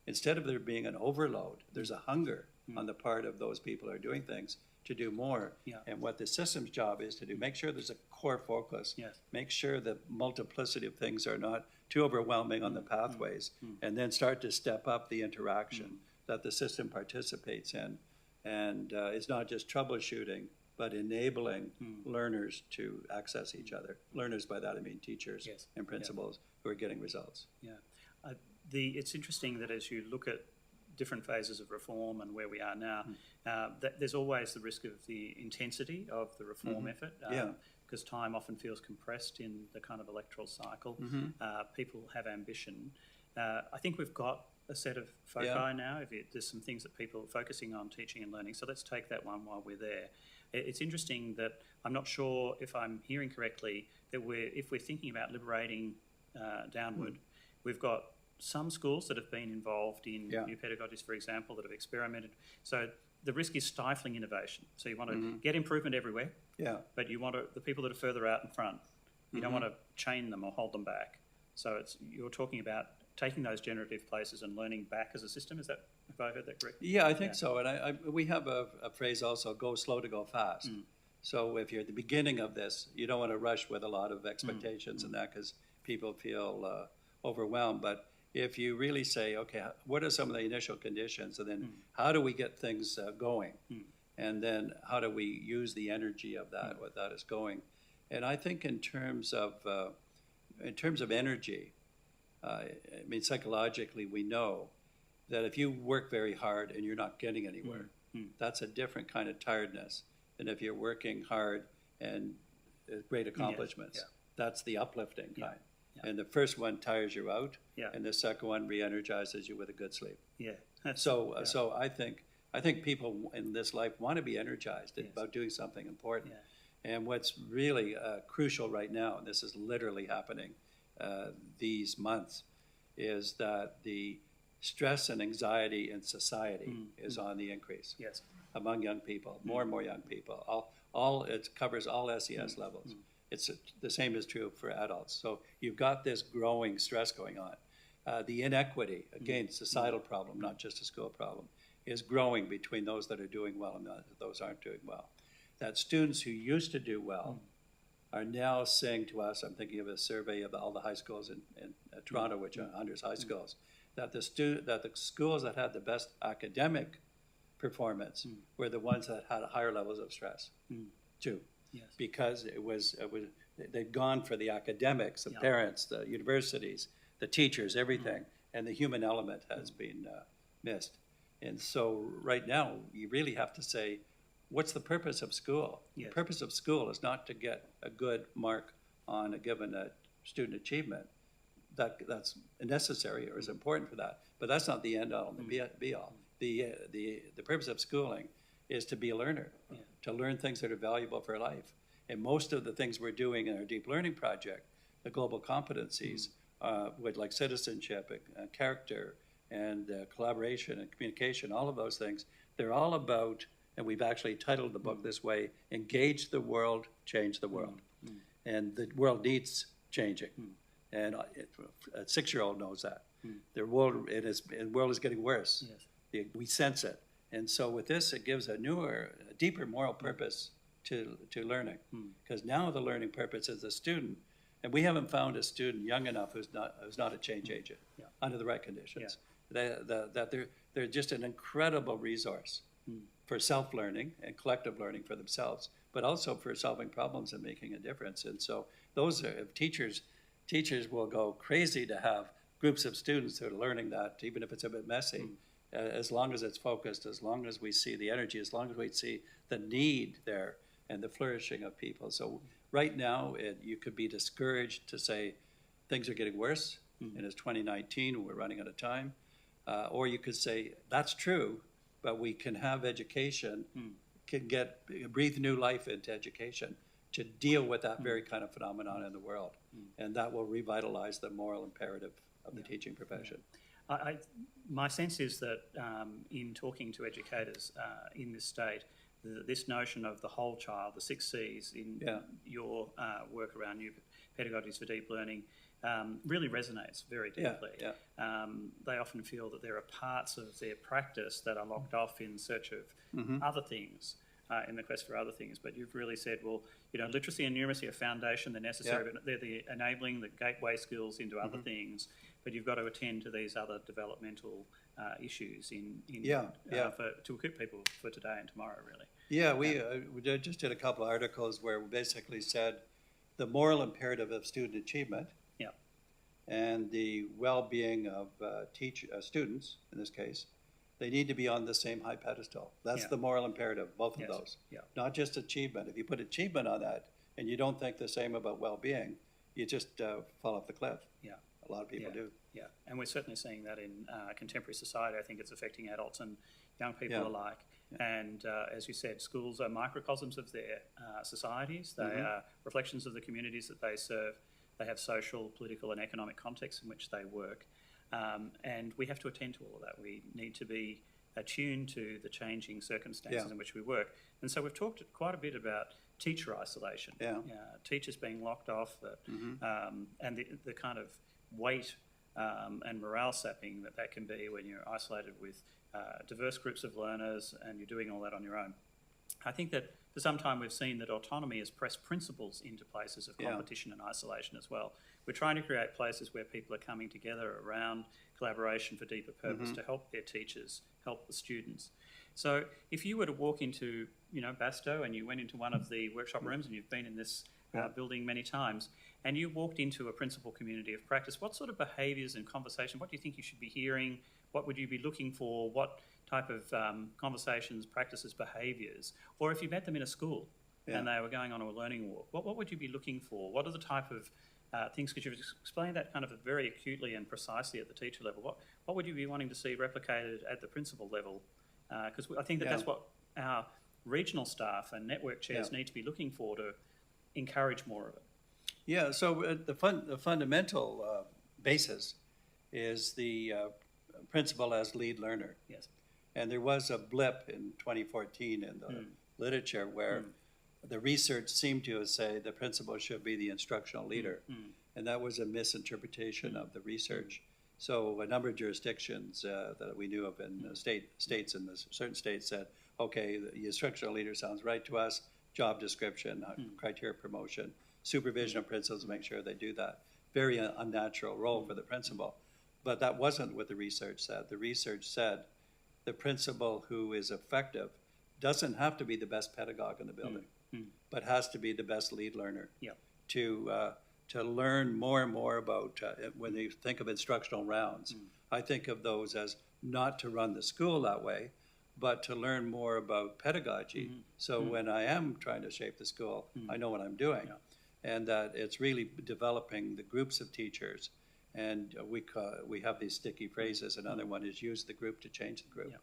instead of there being an overload, there's a hunger on the part of those people who are doing things to do more. Yeah. And what the system's job is to do, make sure there's a core focus. Yes. Make sure that multiplicity of things are not too overwhelming on the pathways, and then start to step up the interaction that the system participates in. And it's not just troubleshooting, but enabling learners to access each other. Learners, by that I mean teachers and principals who are getting results. Yeah. It's interesting that as you look at different phases of reform and where we are now, there's always the risk of the intensity of the reform effort. Because time often feels compressed in the kind of electoral cycle. People have ambition. I think we've got a set of foci now. There's some things that people are focusing on, teaching and learning. So let's take that one while we're there. It's interesting that I'm not sure if I'm hearing correctly that if we're thinking about liberating downward, we've got some schools that have been involved in new pedagogies, for example, that have experimented. So the risk is stifling innovation. So you want to get improvement everywhere, but you want the people that are further out in front, you don't want to chain them or hold them back. So you're talking about taking those generative places and learning back as a system. Have I heard that correctly? Yeah, I think so. And we have a phrase also, go slow to go fast. So if you're at the beginning of this, you don't want to rush with a lot of expectations and that, because people feel overwhelmed. But if you really say, okay, what are some of the initial conditions, and then how do we get things going? And then how do we use the energy of that, what that is going? And I think in terms of energy, I mean, psychologically, we know that if you work very hard and you're not getting anywhere, that's a different kind of tiredness than if you're working hard and great accomplishments. That's the uplifting kind. And the first one tires you out, and the second one re-energizes you with a good sleep. So I think people in this life want to be energized about doing something important. And what's really crucial right now, and this is literally happening these months, is that the stress and anxiety in society is on the increase among young people, more and more young people. It covers all SES levels. It's the same is true for adults. So you've got this growing stress going on. The inequity, again, societal problem, not just a school problem, is growing between those that are doing well and those aren't doing well. That students who used to do well are now saying to us, I'm thinking of a survey of all the high schools in Toronto, which are hundreds of high schools, that the schools that had the best academic performance were the ones that had higher levels of stress too. Because they've gone for the academics, the parents, the universities, the teachers, everything, and the human element has been missed. And so right now, you really have to say, what's the purpose of school? The purpose of school is not to get a good mark on a given student achievement. That's necessary or is important for that, but that's not the end all and the be all. The purpose of schooling is to be a learner, to learn things that are valuable for life. And most of the things we're doing in our deep learning project, the global competencies, with like citizenship, character, and collaboration and communication, all of those things, they're all about, and we've actually titled the book this way, Engage the World, Change the World. And the world needs changing. And a 6-year-old knows that. The world is getting worse. We sense it. And so with this, it gives a deeper moral purpose to learning. Because now the learning purpose is the student. And we haven't found a student young enough who's not a change agent under the right conditions. That they're just an incredible resource for self-learning and collective learning for themselves, but also for solving problems and making a difference. And so those are teachers will go crazy to have groups of students who are learning that, even if it's a bit messy, as long as it's focused, as long as we see the energy, as long as we see the need there and the flourishing of people. So right now, you could be discouraged to say things are getting worse, and it's 2019, we're running out of time. Or you could say, that's true, but we can have education, can breathe new life into education to deal with that very kind of phenomenon in the world. And that will revitalize the moral imperative of the teaching profession. My sense is that in talking to educators in this state, this notion of the whole child, the 6 C's in your work around new pedagogies for deep learning really resonates very deeply. They often feel that there are parts of their practice that are locked off in search of other things, in the quest for other things. But you've really said, well, literacy and numeracy are foundation, they're necessary, but they're the enabling, the gateway skills into other things. But you've got to attend to these other developmental issues to equip people for today and tomorrow, really. We just did a couple of articles where we basically said the moral imperative of student achievement and the well-being of students, in this case, they need to be on the same high pedestal. That's Yeah. the moral imperative, both Yes. of those. Yeah. Not just achievement. If you put achievement on that and you don't think the same about well-being, you just fall off the cliff. Yeah. A lot of people do. Yeah, and we're certainly seeing that in contemporary society. I think it's affecting adults and young people Yeah. alike. Yeah. And as you said, schools are microcosms of their societies. They are reflections of the communities that they serve. They have social, political, and economic contexts in which they work. And we have to attend to all of that. We need to be attuned to the changing circumstances in which we work. And so we've talked quite a bit about teacher isolation. Yeah. Teachers being locked off, and the kind of weight and morale sapping that can be when you're isolated with diverse groups of learners and you're doing all that on your own. I think that for some time we've seen that autonomy has pressed principals into places of competition and isolation as well. We're trying to create places where people are coming together around collaboration for deeper purpose to help their teachers, help the students. So if you were to walk into, Basto, and you went into one of the workshop rooms, and you've been in this building many times, and you walked into a principal community of practice, what sort of behaviours and conversation, what do you think you should be hearing? What would you be looking for? What type of conversations, practices, behaviours? Or if you met them in a school and they were going on a learning walk, what would you be looking for? What are the type of things? Could you explain that kind of very acutely and precisely at the teacher level? What would you be wanting to see replicated at the principal level? Because I think that's what our regional staff and network chairs need to be looking for to encourage more of it. Yeah, so the fundamental basis is the principal as lead learner. Yes. And there was a blip in 2014 in the literature where the research seemed to say the principal should be the instructional leader. And that was a misinterpretation of the research. So a number of jurisdictions that we knew of in states in certain states said, okay, the instructional leader sounds right to us, job description, criteria promotion, supervision of principals to make sure they do that. Very unnatural role for the principal. But that wasn't what the research said. The research said the principal who is effective doesn't have to be the best pedagogue in the building, but has to be the best lead learner to learn more and more about, when you think of instructional rounds, I think of those as not to run the school that way, but to learn more about pedagogy. So when I am trying to shape the school, I know what I'm doing. And that it's really developing the groups of teachers. And we have these sticky phrases. Another one is use the group to change the group.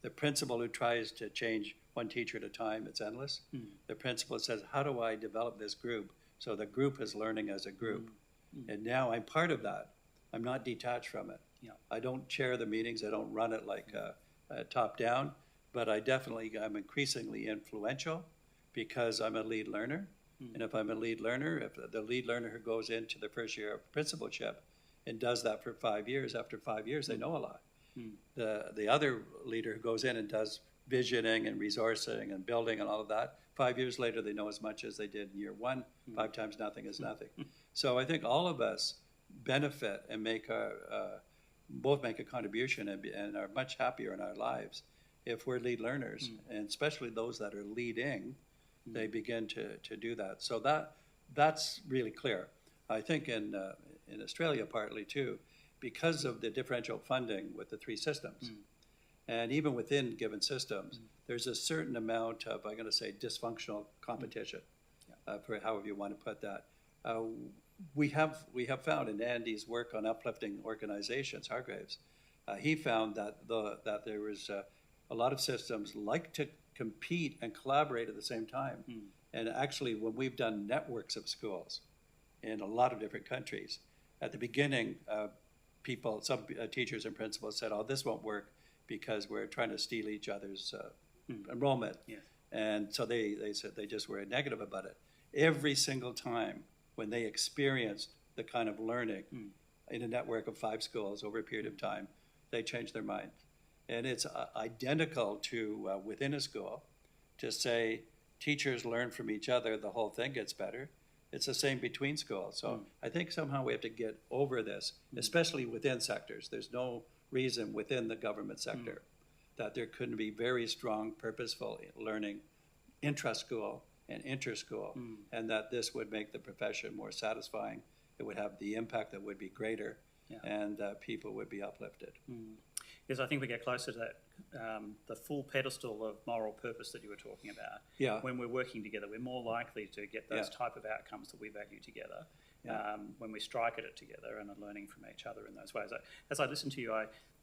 The principal who tries to change one teacher at a time, it's endless. The principal says, how do I develop this group so the group is learning as a group? And now I'm part of that. I'm not detached from it. I don't chair the meetings. I don't run it like top down. But I'm increasingly influential because I'm a lead learner. And if I'm a lead learner, if the lead learner who goes into the first year of principalship and does that for 5 years, after 5 years, they know a lot. The other leader who goes in and does visioning and resourcing and building and all of that, 5 years later, they know as much as they did in year one. 5 times nothing is nothing. So I think all of us benefit and both make a contribution and are much happier in our lives if we're lead learners, and especially those that are leading, they begin to do that. So that's really clear. I think in Australia partly too, because of the differential funding with the 3 systems, and even within given systems, there's a certain amount of, I'm going to say, dysfunctional competition, for however you want to put that. We have found in Andy's work on uplifting organizations, Hargraves, he found that there was a lot of systems like to compete and collaborate at the same time. And actually, when we've done networks of schools in a lot of different countries, at the beginning, some teachers and principals said, oh, this won't work because we're trying to steal each other's enrollment. And so they said they just were negative about it. Every single time when they experienced the kind of learning in a network of 5 schools over a period of time, they changed their mind. And it's identical to within a school to say teachers learn from each other, the whole thing gets better. It's the same between schools. So I think somehow we have to get over this, especially within sectors. There's no reason within the government sector that there couldn't be very strong, purposeful learning intra-school and inter-school, and that this would make the profession more satisfying. It would have the impact that would be greater, and people would be uplifted. is I think we get closer to that, the full pedestal of moral purpose that you were talking about. Yeah. When we're working together, we're more likely to get those type of outcomes that we value together. When we strike at it together and are learning from each other in those ways. As I listen to you,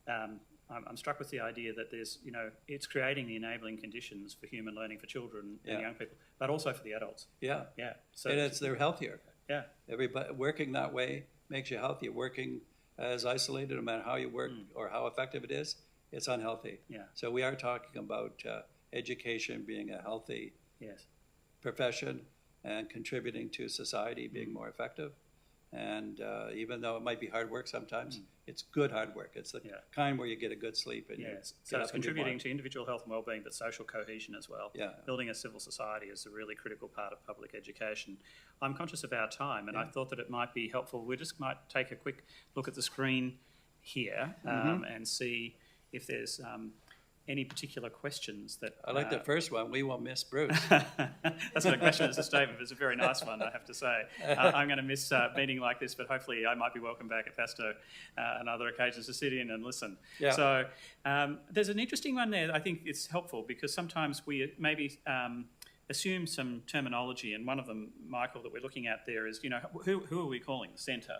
I'm struck with the idea that there's, it's creating the enabling conditions for human learning for children and young people, but also for the adults. Yeah. Yeah. So and they're healthier. Yeah. Everybody working that way makes you healthier. Working as isolated, no matter how you work or how effective it is, it's unhealthy. Yeah. So we are talking about education being a healthy profession and contributing to society being more effective. And even though it might be hard work sometimes, it's good hard work. It's the kind where you get a good sleep. And so it's contributing to individual health and well-being, but social cohesion as well. Yeah. Building a civil society is a really critical part of public education. I'm conscious of our time, and I thought that it might be helpful. We just might take a quick look at the screen here and see if there's any particular questions that... I like the first one. We will miss Bruce. That's not a question, it's a statement. It's a very nice one, I have to say. I'm going to miss a meeting like this, but hopefully I might be welcome back at Fasto on other occasions to sit in and listen. Yeah. So there's an interesting one there that I think it's helpful because sometimes we maybe assume some terminology, and one of them, Michael, that we're looking at there is, who are we calling the centre?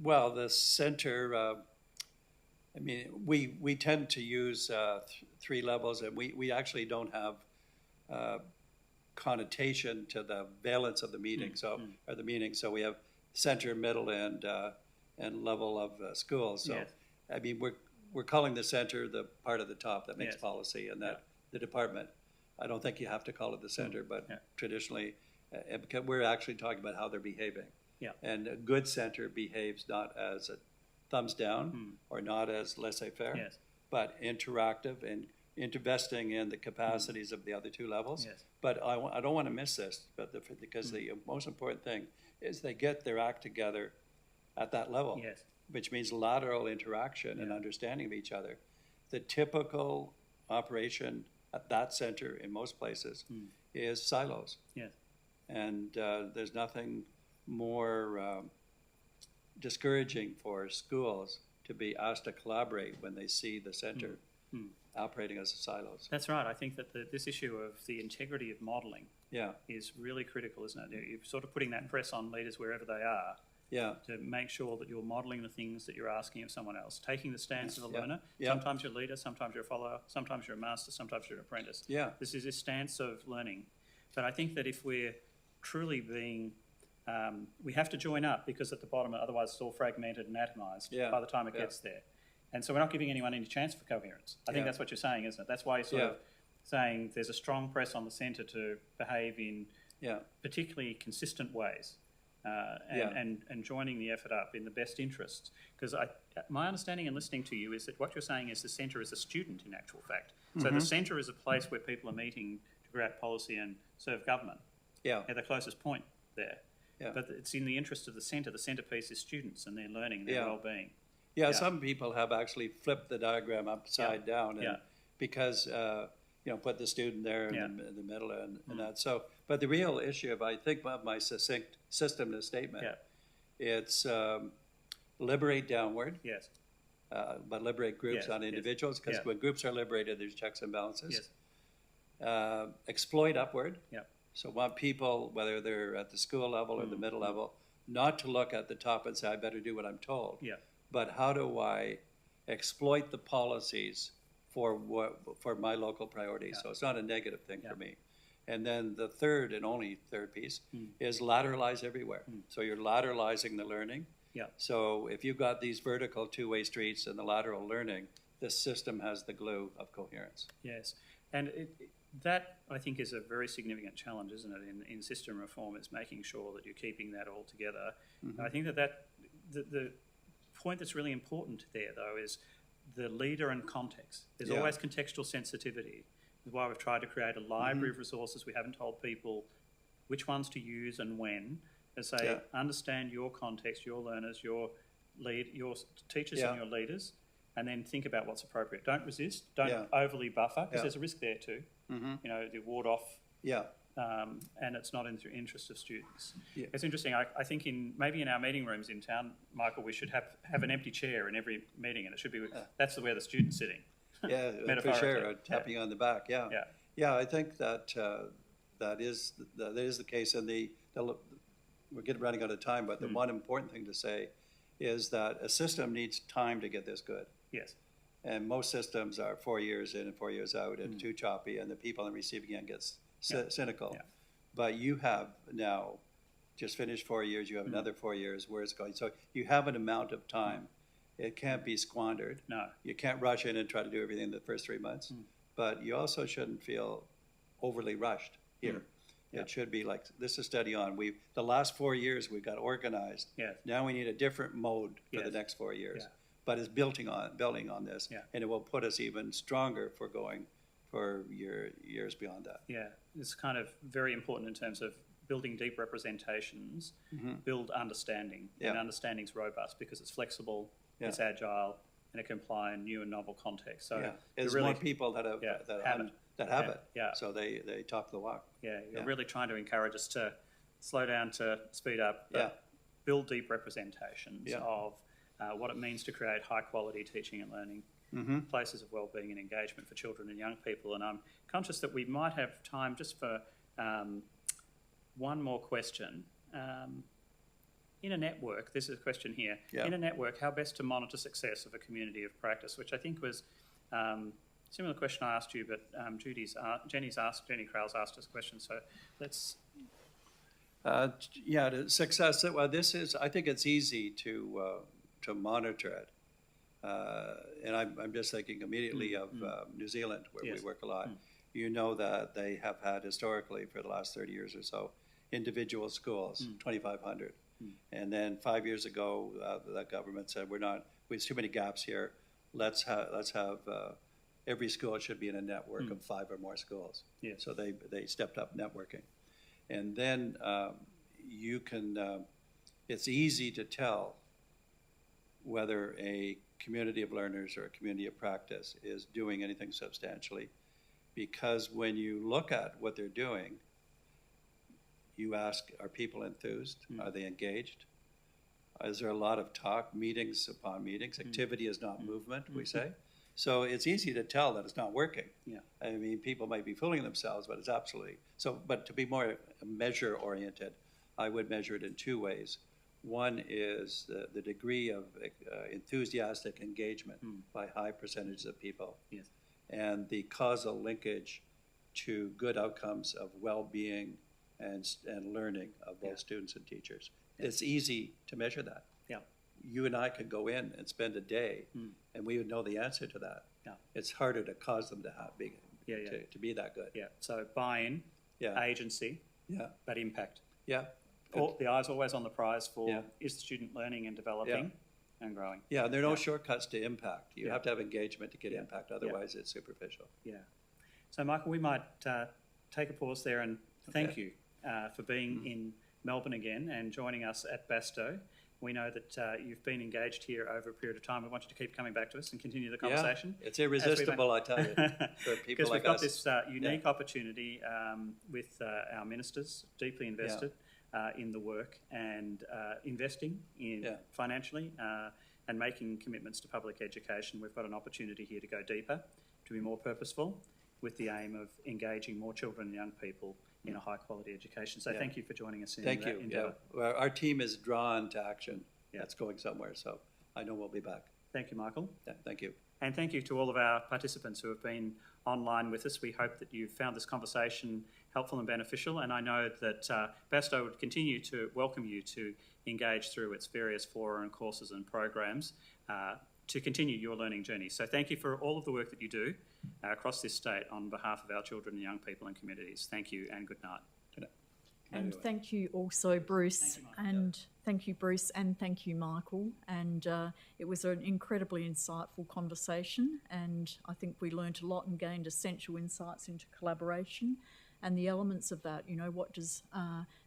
Well, the centre... I mean, we tend to use three levels, and we actually don't have connotation to the valence of the meeting. Or the meaning. So we have center, middle, and level of schools. So I mean, we're calling the center the part of the top that makes policy, and that the department. I don't think you have to call it the center, but traditionally, because we're actually talking about how they're behaving. Yeah. And a good center behaves not as a thumbs down or not as laissez-faire, but interactive and investing in the capacities of the other two levels. Yes. But I don't want to miss this, because the most important thing is they get their act together at that level, which means lateral interaction and understanding of each other. The typical operation at that center in most places is silos. Yes. And there's nothing more discouraging for schools to be asked to collaborate when they see the center operating as silos. That's right. I think that this issue of the integrity of modelling is really critical, isn't it? You're sort of putting that press on leaders wherever they are to make sure that you're modelling the things that you're asking of someone else, taking the stance of a learner. Sometimes you're a leader, sometimes you're a follower, sometimes you're a master, sometimes you're an apprentice. This is a stance of learning. But I think that if we're truly being... we have to join up, because at the bottom, otherwise it's all fragmented and atomised by the time it gets there. And so we're not giving anyone any chance for coherence. I think that's what you're saying, isn't it? That's why you're sort of saying there's a strong press on the centre to behave in particularly consistent ways and joining the effort up in the best interests. Because my understanding in listening to you is that what you're saying is the centre is a student in actual fact. So the centre is a place where people are meeting to create policy and serve government at the closest point there. But it's in the interest of the centre. The centrepiece is students and their learning and their well-being. Some people have actually flipped the diagram upside down, and because put the student there in the middle and that. So, but the real issue, if I think of my succinct system to statement, it's liberate downward. Yes. But liberate groups, not individuals, because when groups are liberated, there's checks and balances. Yes. Exploit upward. Yeah. So want people, whether they're at the school level or the middle level, not to look at the top and say, I better do what I'm told. Yeah. But how do I exploit the policies for my local priorities? So it's not a negative thing for me. And then the third and only third piece is lateralize everywhere. So you're lateralizing the learning. Yeah. So if you've got these vertical two-way streets and the lateral learning, this system has the glue of coherence. Yes. And that, I think, is a very significant challenge, isn't it, in system reform, is making sure that you're keeping that all together. I think the point that's really important there, though, is the leader and context. There's always contextual sensitivity. That's why we've tried to create a library of resources. We haven't told people which ones to use and when. And say, understand your context, your learners, your teachers and your leaders, and then think about what's appropriate. Don't resist. Don't overly buffer, because there's a risk there too. The ward off and it's not in the interest of students. Yeah. It's interesting. I think maybe in our meeting rooms in town, Michael, we should have an empty chair in every meeting, and it should be that's where the student's sitting. Yeah, for Metaphorically. sure. Tapping on the back. Yeah. Yeah. Yeah, I think that is the case, and we're running out of time. But the one important thing to say is that a system needs time to get this good. Yes. And most systems are 4 years in and 4 years out, and too choppy, and the people in the receiving end gets cynical. Yeah. But you have now just finished 4 years. You have another 4 years where it's going. So you have an amount of time. It can't be squandered. No. You can't rush in and try to do everything in the first 3 months. But you also shouldn't feel overly rushed here. Yeah. It should be like, this is steady on. The last 4 years, we got organized. Yes. Now we need a different mode for the Yes. next 4 years. Yeah. But it's building on this. Yeah. And it will put us even stronger for going for years beyond that. Yeah, it's kind of very important in terms of building deep representations, build understanding, and understanding's robust because it's flexible, it's agile, and it can apply in new and novel contexts. So there's really, more people that have it. Yeah. So they talk the walk. Yeah, you're really trying to encourage us to slow down, to speed up, but build deep representations of what it means to create high quality teaching and learning. Places of wellbeing and engagement for children and young people. And I'm conscious that we might have time just for one more question. In a network, this is a question here. In a network, how best to monitor success of a community of practice, which I think was similar question I asked you, but Jenny Crowell's asked us a question. So let's. The success. Well, I think it's easy to monitor it. And I'm just thinking immediately of New Zealand, where we work a lot. You know that they have had historically for the last 30 years or so individual schools, 2,500. And then 5 years ago, the government said, there's too many gaps here. Let's have every school should be in a network of 5 or more schools. Yes. So they stepped up networking. And then it's easy to tell whether a community of learners or a community of practice is doing anything substantially, because when you look at what they're doing, you ask, are people enthused? Are they engaged? Is there a lot of talk, meetings upon meetings? Activity is not movement, we say. So it's easy to tell that it's not working. Yeah. I mean, people might be fooling themselves, but it's absolutely so. But to be more measure oriented, I would measure it in 2 ways. One is the degree of enthusiastic engagement by high percentages of people, and the causal linkage to good outcomes of well-being and learning of both students and teachers. It's easy to measure that. Yeah. You and I could go in and spend a day, and we would know the answer to that. Yeah. It's harder to cause them to to be that good. Yeah. So buy-in, agency, but impact. Yeah. The eye's always on the prize for is the student learning and developing and growing. Yeah, there are no shortcuts to impact. You have to have engagement to get impact, otherwise it's superficial. Yeah. So Michael, we might take a pause there and thank you for being in Melbourne again and joining us at Basto. We know that you've been engaged here over a period of time. We want you to keep coming back to us and continue the conversation. It's irresistible, I tell you, for people like us. Because we've got this unique opportunity with our ministers deeply invested in the work and investing in financially and making commitments to public education. We've got an opportunity here to go deeper, to be more purposeful, with the aim of engaging more children and young people in a high quality education. So thank you for joining us in that endeavour. Well, our team is drawn to action. That's going somewhere, so I know we'll be back. Thank you, Michael. Thank you. And thank you to all of our participants who have been online with us. We hope that you've found this conversation helpful and beneficial, and I know that Basto would continue to welcome you to engage through its various fora and courses and programs to continue your learning journey. So thank you for all of the work that you do across this state on behalf of our children and young people and communities. Thank you and good night. And thank you also, Bruce. Thank you, Bruce, and thank you, Michael. And it was an incredibly insightful conversation, and I think we learnt a lot and gained essential insights into collaboration and the elements of that. You know, what does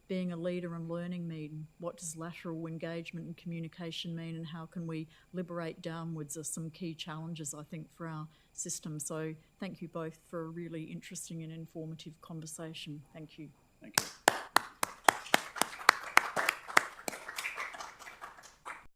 being a leader and learning mean? What does lateral engagement and communication mean, and how can we liberate downwards are some key challenges, I think, for our system. So thank you both for a really interesting and informative conversation. Thank you. Thank you.